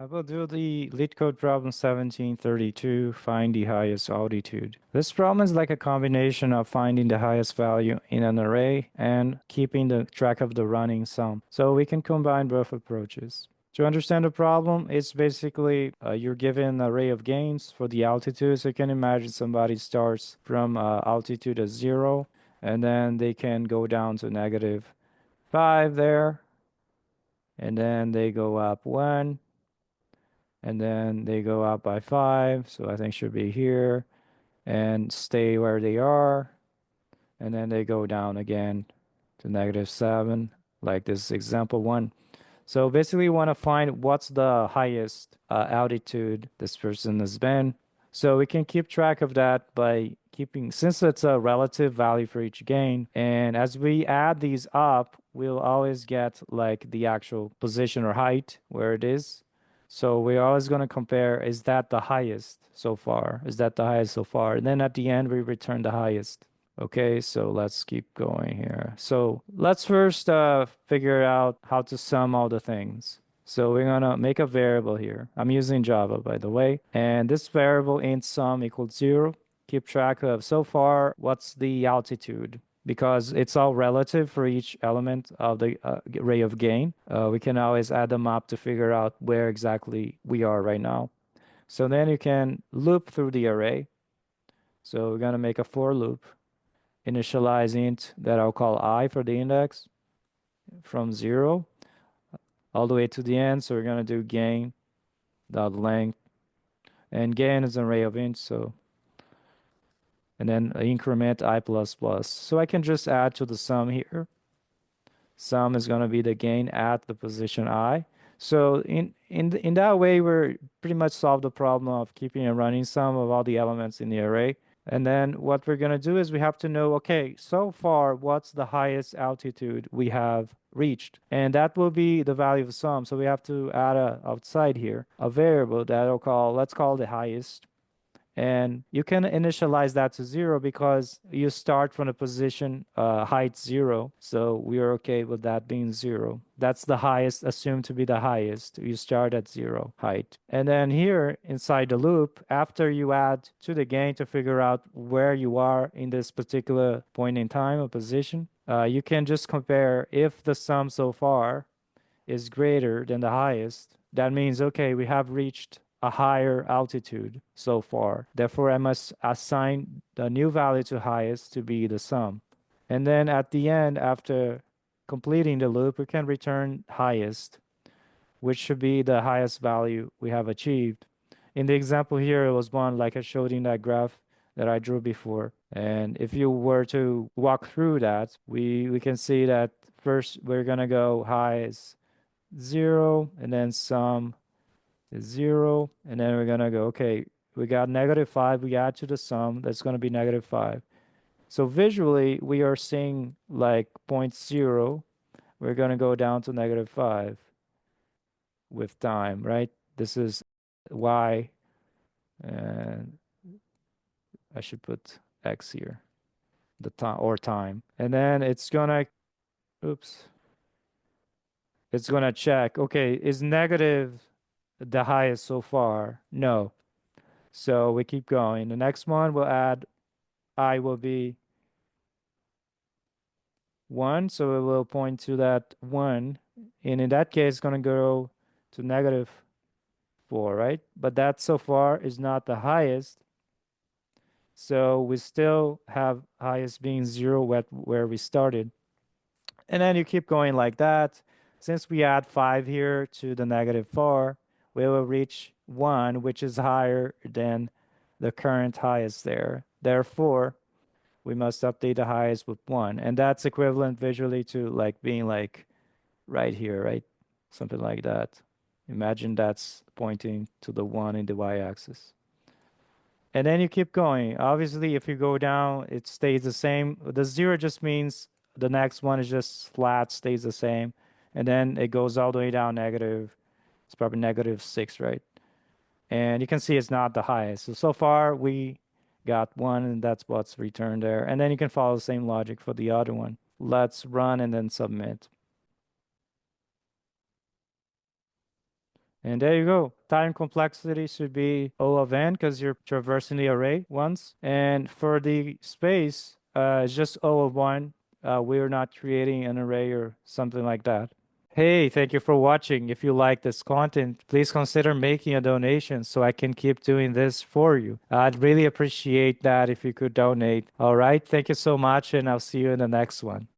I will do the Leetcode problem 1732, find the highest altitude. This problem is like a combination of finding the highest value in an array and keeping the track of the running sum. So we can combine both approaches. To understand the problem, it's basically you're given an array of gains for the altitude. So you can imagine somebody starts from altitude of 0, and then they can go down to -5 there, and then they go up 1, and then they go up by 5, so I think should be here, and stay where they are, and then they go down again to -7, like this example one. So basically, we want to find what's the highest altitude this person has been. So we can keep track of that by keeping, since it's a relative value for each gain, and as we add these up, we'll always get like the actual position or height where it is. So we're always going to compare, is that the highest so far? Is that the highest so far? And then at the end, we return the highest. Okay, so let's keep going here. So let's first figure out how to sum all the things. So we're gonna make a variable here. I'm using Java, by the way. And this variable int sum equals 0. Keep track of so far what's the altitude, because it's all relative for each element of the array of gain. We can always add them up to figure out where exactly we are right now. So then you can loop through the array. So we're gonna make a for loop, initialize int that I'll call I for the index from 0 all the way to the end. So we're going to do gain dot length, and gain is an array of int. So, and then increment I plus plus. So I can just add to the sum here. Sum is going to be the gain at the position I. So in that way, we're pretty much solved the problem of keeping a running sum of all the elements in the array. And then what we're going to do is we have to know, okay, so far, what's the highest altitude we have reached? And that will be the value of sum. So we have to add outside here a variable that I'll call, let's call the highest. And you can initialize that to 0 because you start from a position height 0. So we are okay with that being 0. That's the highest, assumed to be the highest. You start at 0 height. And then here inside the loop, after you add to the gain to figure out where you are in this particular point in time or position, you can just compare if the sum so far is greater than the highest. That means, okay, we have reached a higher altitude so far. Therefore, I must assign the new value to highest to be the sum. And then at the end, after completing the loop, we can return highest, which should be the highest value we have achieved. In the example here, it was one like I showed in that graph that I drew before. And if you were to walk through that, we can see that first we're gonna go high as 0, and then sum is 0, and then we're gonna go, okay, we got -5, we add to the sum, that's gonna be -5. So visually, we are seeing like point 0, we're gonna go down to -5 with time, right? This is y, and I should put x here, the time or time. And then it's gonna, oops, it's gonna check, okay, is negative the highest so far? No. So we keep going. The next one we'll add I will be 1, so it will point to that 1. And in that case, it's going to go to -4, right? But that so far is not the highest. So we still have highest being 0 where we started. And then you keep going like that. Since we add 5 here to the -4, we will reach 1, which is higher than the current highest there. Therefore, we must update the highest with 1. And that's equivalent visually to like being like right here, right? Something like that. Imagine that's pointing to the 1 in the y-axis. And then you keep going. Obviously, if you go down, it stays the same. The 0 just means the next one is just flat, stays the same. And then it goes all the way down negative. It's probably -6, right? And you can see it's not the highest. So far we got 1, and that's what's returned there. And then you can follow the same logic for the other one. Let's run and then submit. And there you go. Time complexity should be O of n because you're traversing the array once. And for the space, it's just O of 1. We're not creating an array or something like that. Hey, thank you for watching. If you like this content, please consider making a donation so I can keep doing this for you. I'd really appreciate that if you could donate. All right. Thank you so much, and I'll see you in the next one.